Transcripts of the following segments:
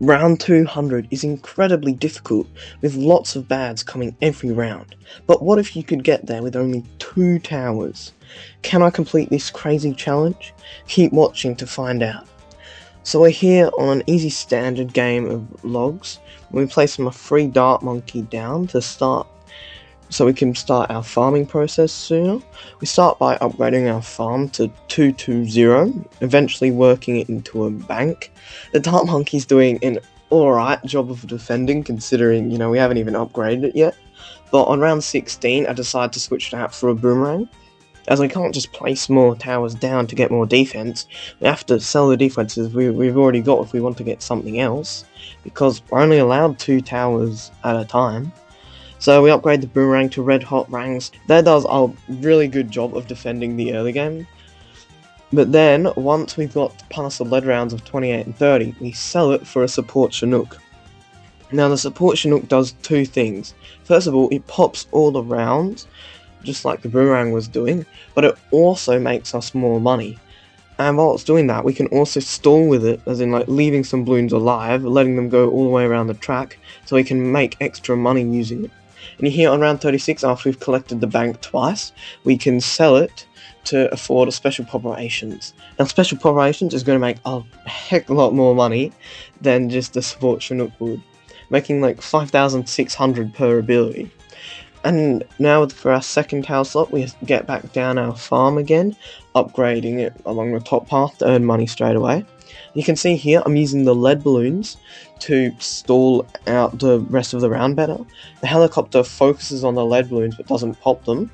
Round 200 is incredibly difficult, with lots of bads coming every round. But what if you could get there with only 2 towers? Can I complete this crazy challenge? Keep watching to find out. So we're here on an easy standard game of logs. We place a free dart monkey down to start, so we can start our farming process sooner. We start by upgrading our farm to 220, eventually working it into a bank. The dart monkey's doing an alright job of defending, considering, we haven't even upgraded it yet. But on round 16, I decide to switch it out for a boomerang. As we can't just place more towers down to get more defense, we have to sell the defenses we've already got if we want to get something else, because we're only allowed 2 towers at a time. So we upgrade the boomerang to red hot rangs. That does a really good job of defending the early game. But then, once we've got past the lead rounds of 28 and 30, we sell it for a support Chinook. Now the support Chinook does 2 things. First of all, it pops all the rounds, just like the boomerang was doing, but it also makes us more money. And while it's doing that, we can also stall with it, as in leaving some balloons alive, letting them go all the way around the track, so we can make extra money using it. And here on round 36, after we've collected the bank twice, we can sell it to afford a special operations. Now special operations is going to make a heck of a lot more money than just a support Chinook would, making 5,600 per ability. And now for our second tower slot, we get back down our farm again, upgrading it along the top path to earn money straight away. You can see here I'm using the lead balloons to stall out the rest of the round better. The helicopter focuses on the lead balloons but doesn't pop them,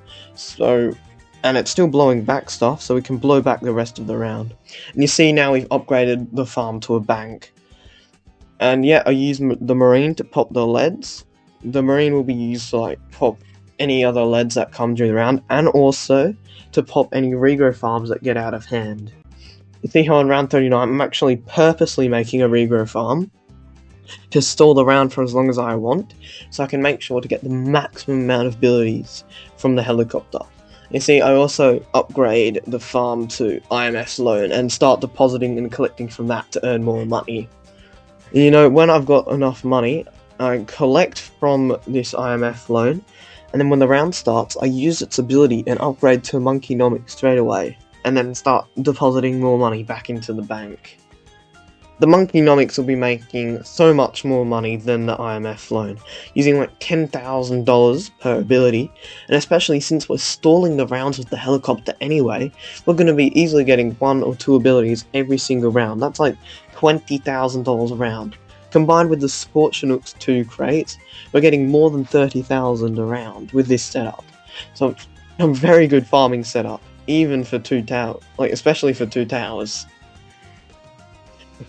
and it's still blowing back stuff, so we can blow back the rest of the round. And you see now we've upgraded the farm to a bank. And yeah, I use the marine to pop the leads. The marine will be used to pop any other leads that come during the round, and also to pop any regrow farms that get out of hand. You see how on round 39 I'm actually purposely making a regrow farm to stall the round for as long as I want, so I can make sure to get the maximum amount of abilities from the helicopter. You see, I also upgrade the farm to IMF loan and start depositing and collecting from that to earn more money. When I've got enough money, I collect from this IMF loan, and then when the round starts, I use its ability and upgrade to Monkeynomics straight away, and then start depositing more money back into the bank. The Monkeynomics will be making so much more money than the IMF loan, using $10,000 per ability, and especially since we're stalling the rounds with the helicopter anyway, we're going to be easily getting 1 or 2 abilities every single round. That's $20,000 a round. Combined with the Sport Chinooks 2 crates, we're getting more than 30,000 a round with this setup. So it's a very good farming setup, even for 2 towers, especially for 2 towers.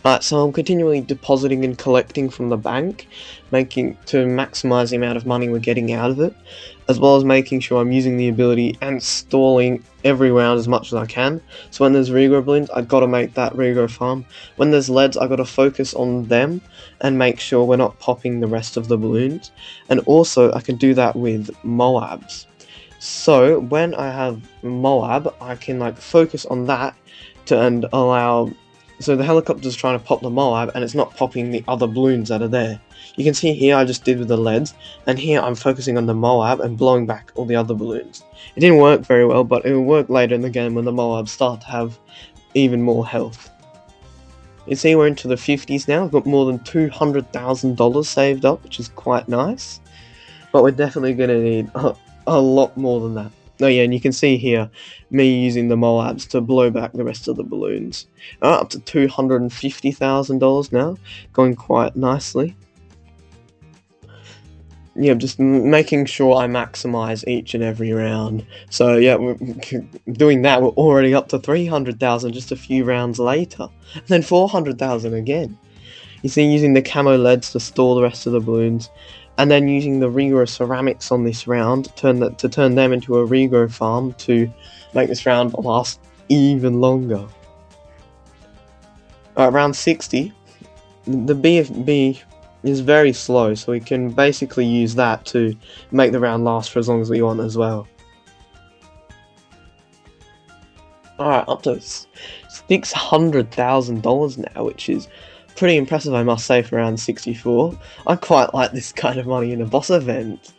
Right, so I'm continually depositing and collecting from the bank, to maximise the amount of money we're getting out of it, as well as making sure I'm using the ability and stalling every round as much as I can. So when there's regrow balloons, I've got to make that regrow farm. When there's leads, I've got to focus on them and make sure we're not popping the rest of the balloons. And also, I can do that with Moabs. So when I have Moab, I can focus on that and allow. So the helicopter's trying to pop the Moab, and it's not popping the other balloons that are there. You can see here I just did with the leads, and here I'm focusing on the Moab and blowing back all the other balloons. It didn't work very well, but it will work later in the game when the Moabs start to have even more health. You see we're into the 50s now. We've got more than $200,000 saved up, which is quite nice. But we're definitely going to need a lot more than that. Oh yeah, and you can see here me using the Moabs to blow back the rest of the balloons. Up to $250,000 now, going quite nicely. Yeah, just making sure I maximise each and every round. So yeah, we're doing that. We're already up to 300,000 just a few rounds later, and then 400,000 again. You see, using the camo leads to store the rest of the balloons, and then using the regrow ceramics on this round to turn them into a regrow farm to make this round last even longer. Round 60, the BFB is very slow, so we can basically use that to make the round last for as long as we want as well. Alright, up to $600,000 now, which is pretty impressive, I must say, for round 64. I quite like this kind of money in a boss event.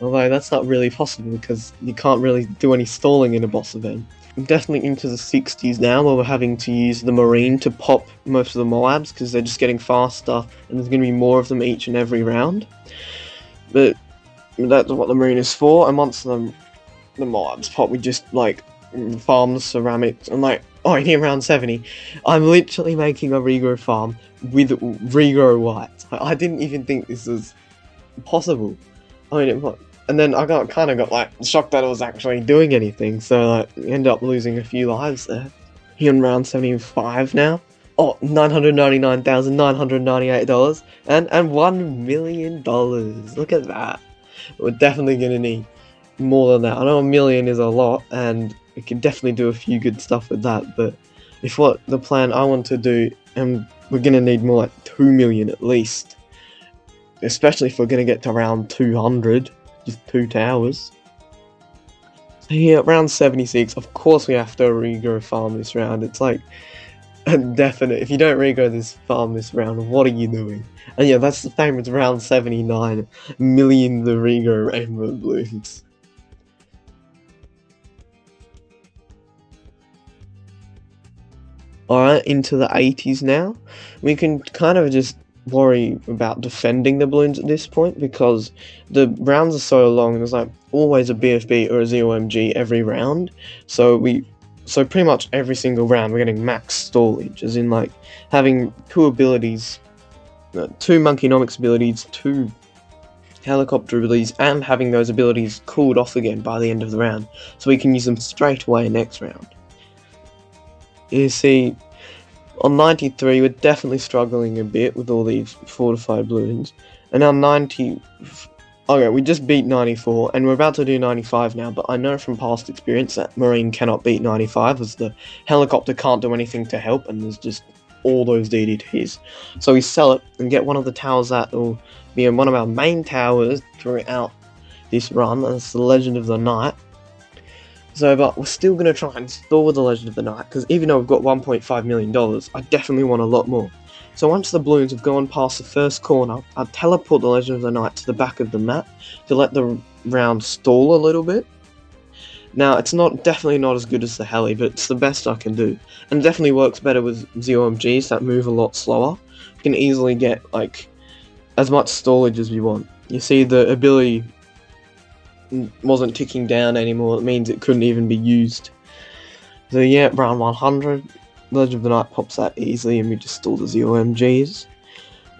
Although that's not really possible because you can't really do any stalling in a boss event. I'm definitely into the 60s now, where we're having to use the Marine to pop most of the Moabs because they're just getting faster and there's going to be more of them each and every round. But that's what the Marine is for, and once the Moabs pop, we just farm the ceramics. And in round 70, I'm literally making a regrow farm with regrow white. I didn't even think this was possible. And then I got shocked that it was actually doing anything, so end up losing a few lives there. Here in round 75 now. Oh, $999,998 and $1 million. Look at that. We're definitely gonna need more than that. I know $1 million is a lot, and we can definitely do a few good stuff with that, but if what the plan I want to do, and we're gonna need more like $2 million at least. Especially if we're gonna get to round 200. Just 2 towers. So here, round 76, of course we have to regrow farm this round. It's like a definite. If you don't regrow this farm this round, what are you doing? And yeah, that's the same as round 79. Million the regrow rainbow balloons. Alright, into the 80s now. We can kind of just worry about defending the balloons at this point because the rounds are so long. There's always a BFB or a ZOMG every round, so pretty much every single round we're getting max stallage, as in having 2 abilities, 2 Monkeynomics abilities, 2 helicopter abilities, and having those abilities cooled off again by the end of the round, so we can use them straight away next round. You see, on 93, we're definitely struggling a bit with all these fortified balloons. And on 90... Okay, we just beat 94, and we're about to do 95 now, but I know from past experience that Marine cannot beat 95, as the helicopter can't do anything to help, and there's just all those DDTs. So we sell it, and get one of the towers that will be in one of our main towers throughout this run. That's the Legend of the Night. So, but we're still going to try and store the Legend of the Night, because even though we've got $1.5 million, I definitely want a lot more. So once the balloons have gone past the first corner, I'll teleport the Legend of the Night to the back of the map to let the round stall a little bit. Now, it's definitely not as good as the heli, but it's the best I can do. And it definitely works better with ZOMGs that move a lot slower. You can easily get, as much stallage as we want. You see, the ability wasn't ticking down anymore. It means it couldn't even be used. So yeah, round 100, Legend of the Night pops that easily, and we just stall the ZOMGs.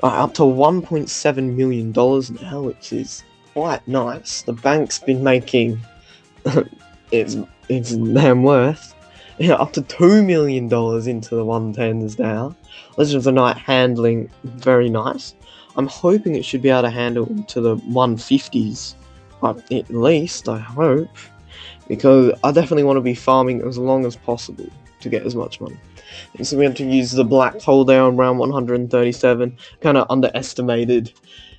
Up to $1.7 million now, which is quite nice. The bank's been making it's damn worth. Yeah, up to $2 million into the 110s now. Legend of the Night handling very nice. I'm hoping it should be able to handle to the 150s. At least, I hope, because I definitely want to be farming as long as possible to get as much money. And so we had to use the black hole there on round 137, kind of underestimated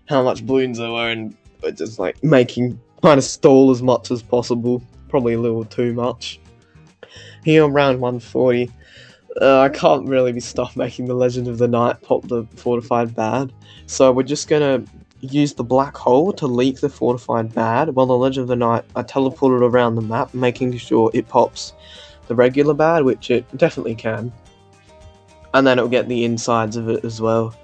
how much balloons there were, and just trying to stall as much as possible, probably a little too much. Here on round 140, I can't really be stopped making the Legend of the Night pop the fortified bad, so we're just gonna use the black hole to leak the fortified bad, while the Legend of the Night, I teleported around the map, making sure it pops the regular bad, which it definitely can. And then it'll get the insides of it as well.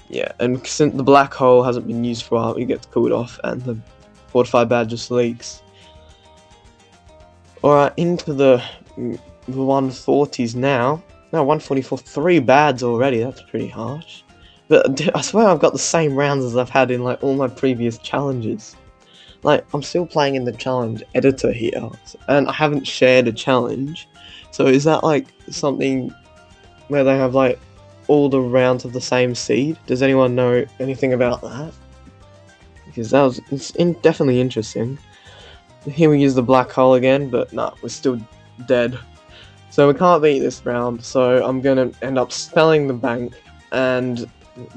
Yeah, and since the black hole hasn't been used for a while, it gets cooled off, and the fortified bad just leaks. Alright, into the 140s now. No, 144, 3 bads already, that's pretty harsh. But I swear I've got the same rounds as I've had in all my previous challenges. I'm still playing in the challenge editor here, and I haven't shared a challenge. So is that something where they have all the rounds of the same seed? Does anyone know anything about that? Because it's definitely interesting. Here we use the black hole again, but nah, we're still dead. So we can't beat this round, so I'm gonna end up spelling the bank and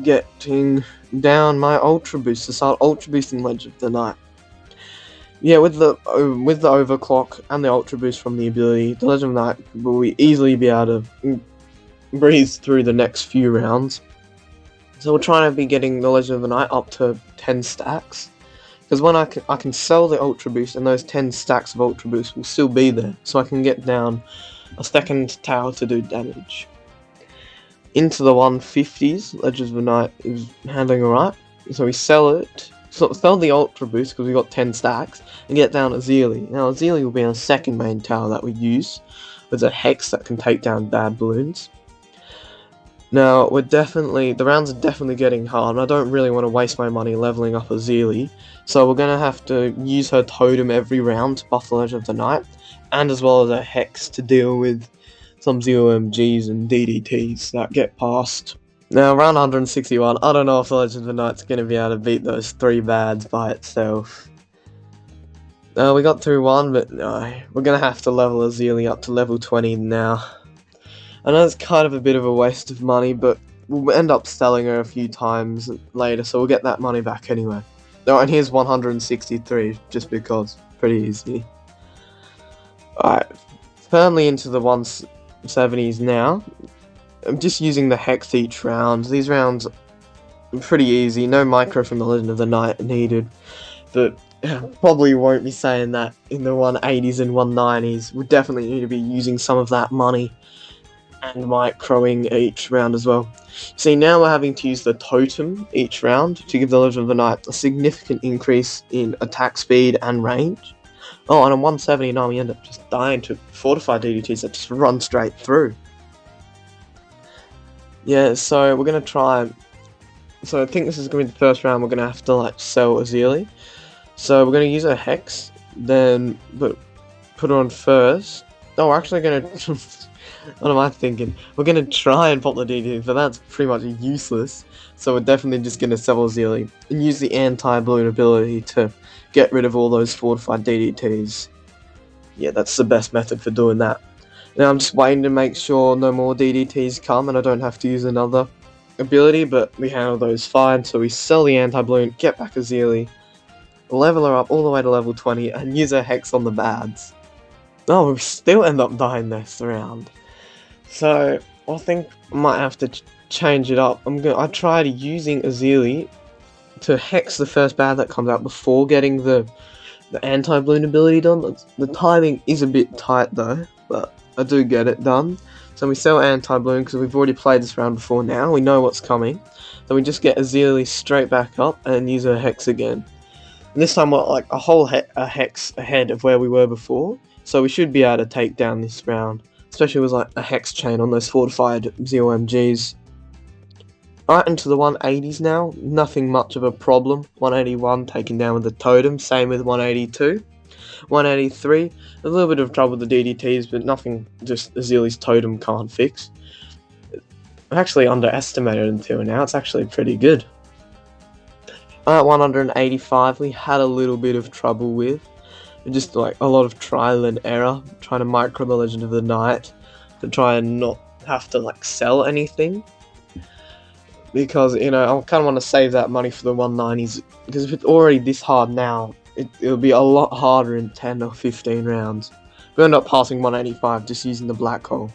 getting down my Ultra Boost to start Ultra Boosting Legend of the Night. Yeah, with the overclock and the Ultra Boost from the ability, the Legend of the Night will easily be able to breeze through the next few rounds. So we're trying to be getting the Legend of the Night up to 10 stacks. Because when I can sell the Ultra Boost, and those 10 stacks of Ultra Boost will still be there. So I can get down a second tower to do damage. Into the 150s, Legend of the Night is handling alright. So we sell it. So sell the Ultra Boost because we got 10 stacks. And get down Azili. Now Azili will be our second main tower that we use. With a Hex that can take down bad balloons. Now, the rounds are definitely getting hard, and I don't really want to waste my money leveling up Azili, so we're going to have to use her totem every round to buff the Legend of the Night, and as well as a Hex to deal with some ZOMGs and DDTs that get past. Now, round 161, I don't know if the Legend of the Night's going to be able to beat those 3 bads by itself. We got through one, but no, we're going to have to level Azili up to level 20 now. I know it's kind of a bit of a waste of money, but we'll end up selling her a few times later, so we'll get that money back anyway. Oh, and here's 163, just because. Pretty easy. Alright, firmly into the 170s now. I'm just using the Hex each round. These rounds are pretty easy, no micro from the Legend of the Night needed, but probably won't be saying that in the 180s and 190s. We'll definitely need to be using some of that money and microing each round as well. See, now we're having to use the totem each round to give the Legend of the Night a significant increase in attack speed and range. Oh, and on 179 we end up just dying to fortified DDTs that just run straight through. Yeah, so we're going to try... So I think this is going to be the first round we're going to have to sell Azili. So we're going to use a Hex, then put her on first. Oh, we're actually going to... What am I thinking? We're going to try and pop the DDT, but that's pretty much useless. So we're definitely just going to sell Azili and use the anti-balloon ability to get rid of all those fortified DDTs. Yeah, that's the best method for doing that. Now I'm just waiting to make sure no more DDTs come and I don't have to use another ability, but we handle those fine. So we sell the anti-balloon, get back Azili, level her up all the way to level 20, and use a Hex on the bads. Oh, we still end up dying this round. So I think I might have to change it up. I tried using Azili to Hex the first bad that comes out before getting the anti-balloon ability done. The timing is a bit tight though, but I do get it done. So we sell anti-balloon because we've already played this round before now. We know what's coming. Then we just get Azili straight back up and use her Hex again. And this time we're like a whole Hex ahead of where we were before. So we should be able to take down this round. Especially with a Hex chain on those fortified ZOMGs. Right into the 180s now. Nothing much of a problem. 181 taken down with the totem. Same with 182. 183. A little bit of trouble with the DDTs, but nothing just Azili's totem can't fix. I've actually underestimated until now. It's actually pretty good. At 185 we had a little bit of trouble with. Just a lot of trial and error, trying to micro the Legend of the Night to try and not have to sell anything, because I kind of want to save that money for the 190s, because if it's already this hard now, it'll be a lot harder in 10 or 15 rounds. We end up passing 185 just using the black hole.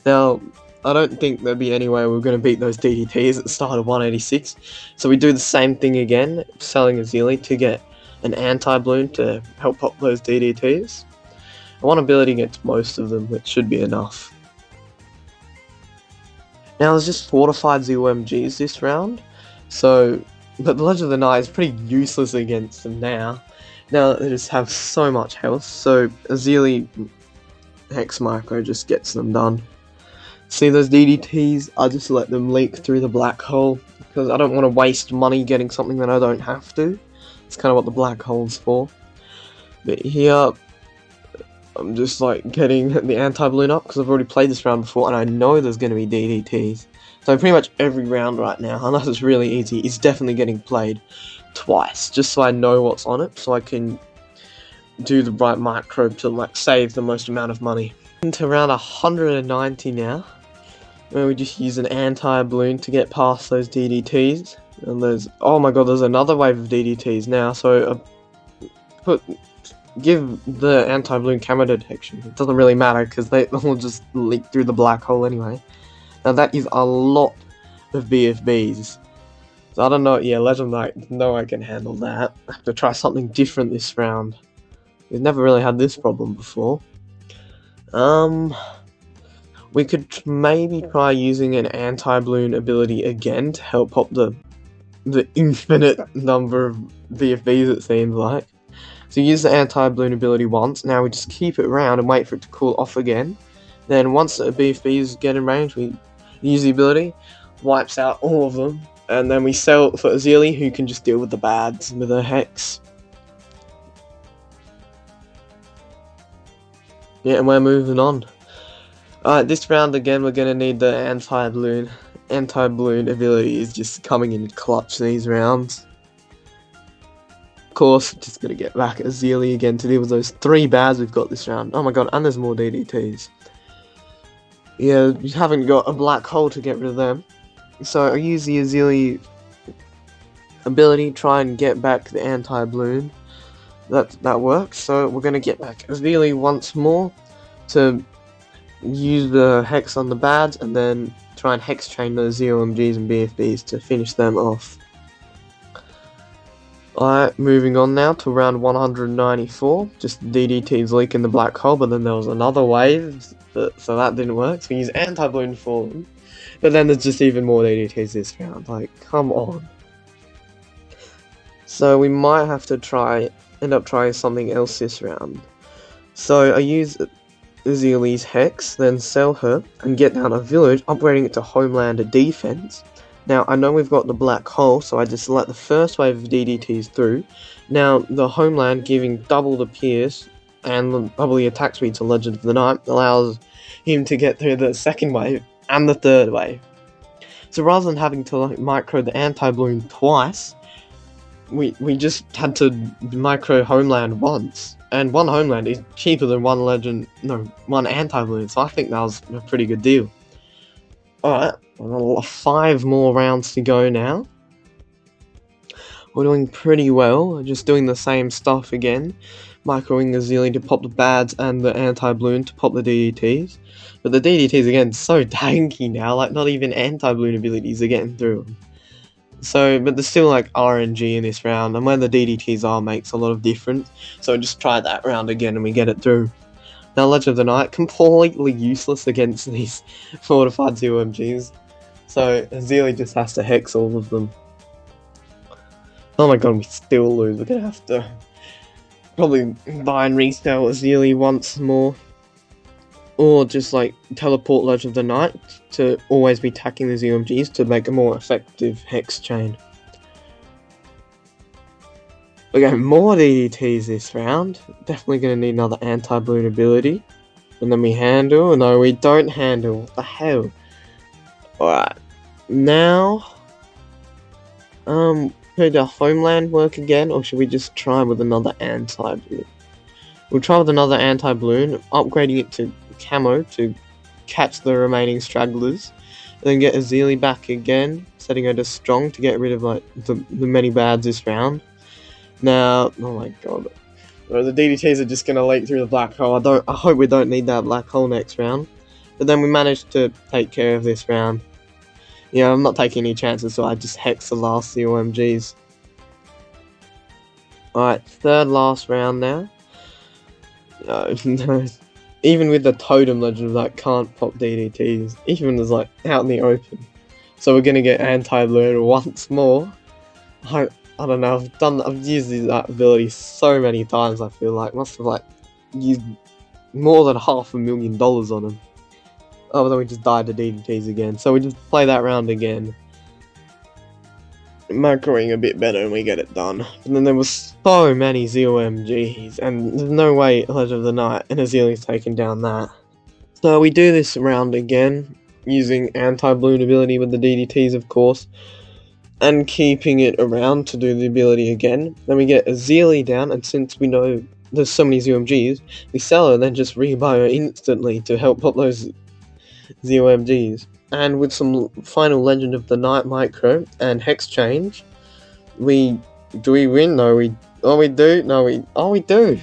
Now I don't think there'd be any way we're going to beat those DDTs at the start of 186, so we do the same thing again, selling Azili to get an anti-balloon to help pop those DDTs. One ability against most of them, which should be enough. Now there's just fortified ZOMGs this round, but the Legend of the Night is pretty useless against them now. Now that they just have so much health, so Azili Hex Micro just gets them done. See those DDTs, I just let them leak through the black hole, because I don't want to waste money getting something that I don't have to. It's kind of what the black hole's for. But here, I'm just getting the anti-balloon up because I've already played this round before and I know there's going to be DDTs. So pretty much every round right now, unless it's really easy, is definitely getting played twice, just so I know what's on it, so I can do the right micro to save the most amount of money. Into round 190 now, where we just use an anti-balloon to get past those DDTs. And oh my god, there's another wave of DDTs now, so give the anti-balloon camera detection. It doesn't really matter, because they will just leak through the black hole anyway. Now that is a lot of BFBs. So I don't know, yeah, Legend Knight, no, I can handle that. I have to try something different this round. We've never really had this problem before. We could maybe try using an anti-balloon ability again to help pop the infinite number of BFBs, it seems like. So use the anti-balloon ability once, now we just keep it around and wait for it to cool off again. Then once the BFBs get in range, we use the ability, wipes out all of them, and then we sell it for Azili, who can just deal with the bads with her Hex. Yeah, and we're moving on. Alright, this round again we're gonna need the anti-balloon. Anti-balloon ability is just coming in clutch these rounds. Of course, just gonna get back at Azili again to deal with those 3 bads we've got this round. Oh my god, and there's more DDTs. Yeah, you haven't got a black hole to get rid of them. So I use the Azili ability, try and get back the anti-balloon. That works, so we're gonna get back Azili once more to use the Hex on the bads and then try and Hex chain those ZOMGs and BFBs to finish them off. Alright, moving on now to round 194. Just DDTs leaking the black hole, but then there was another wave, so that didn't work. So we use anti-balloon for them. But then there's just even more DDTs this round, like, come on. So we might have to end up trying something else this round. So I use Azili's Hex, then sell her, and get down a village, upgrading it to Homeland Defense. Now, I know we've got the black hole, so I just let the first wave of DDTs through. Now, the Homeland giving double the pierce and double the attack speed to Legend of the Night allows him to get through the second wave and the third wave. So rather than having to micro the anti-balloon twice, we just had to micro Homeland once. And one Homeland is cheaper than one anti-balloon, so I think that was a pretty good deal. Alright, 5 more rounds to go now. We're doing pretty well, just doing the same stuff again. Microing Azili to pop the bads and the anti-balloon to pop the DDTs. But the DDTs again, so tanky now, like not even anti-balloon abilities are getting through them. So, but there's still like RNG in this round, and where the DDTs are makes a lot of difference. So just try that round again and we get it through. Now Legend of the Night, completely useless against these fortified ZOMGs. So Azili just has to Hex all of them. Oh my god, we still lose. We're gonna have to probably buy and resell Azili once more. Or just like teleport Legend of the Night to always be attacking the ZOMGs to make a more effective Hex chain. We're getting more DDTs this round. Definitely going to need another anti-balloon ability. And then we handle. No, we don't handle. What the hell? Alright. Now, could the Homeland work again, or should we just try with another anti-balloon? We'll try with another anti-balloon, upgrading it to camo to catch the remaining stragglers. And then get Azili back again, setting her to strong to get rid of like the many bads this round. Now, oh my god, the DDTs are just gonna leak through the black hole. I hope we don't need that black hole next round. But then we managed to take care of this round. Yeah, I'm not taking any chances, so I just Hex the last ZOMGs. Alright, third last round now. No, even with the Totem Legend of that can't pop DDTs, even as like out in the open. So we're gonna get anti-balloon once more. I don't know, I've used that ability so many times, I feel like. Must have like used more than $500,000 on him. Oh, but then we just died to DDTs again, so we just play that round again. Microing a bit better and we get it done. And then there was so many ZOMGs, and there's no way Legend of the Night and Azili's taking down that. So we do this round again, using anti-balloon ability with the DDTs of course, and keeping it around to do the ability again. Then we get Azili down, and since we know there's so many ZOMGs, we sell her and then just rebuy her instantly to help pop those ZOMGs. And with some final Legend of the Night micro and Hex change, do we win? No, we do. We do.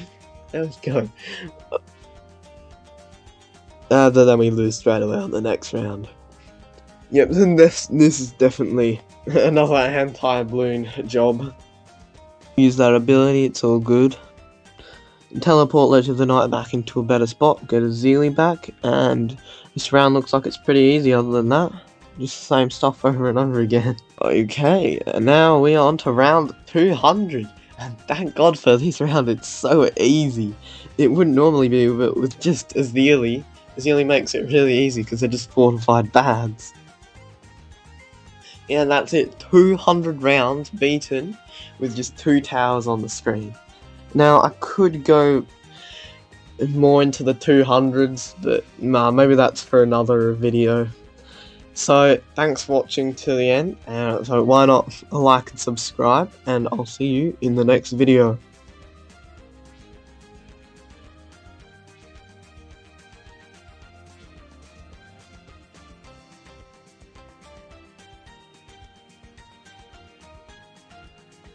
There we go. Then we lose straight away on the next round. Yep, this is definitely Another anti-balloon job. Use that ability, it's all good. Teleport Legend of the Night back into a better spot, get a Zeely back, and this round looks like it's pretty easy other than that. Just the same stuff over and over again. Okay, and now we are on to round 200. And thank God for this round, it's so easy. It wouldn't normally be, but with just a Zeely makes it really easy because they're just fortified bads. Yeah, and that's it. 200 rounds beaten with just 2 towers on the screen. Now, I could go more into the 200s, but maybe that's for another video. So, thanks for watching to the end, so why not like and subscribe, and I'll see you in the next video.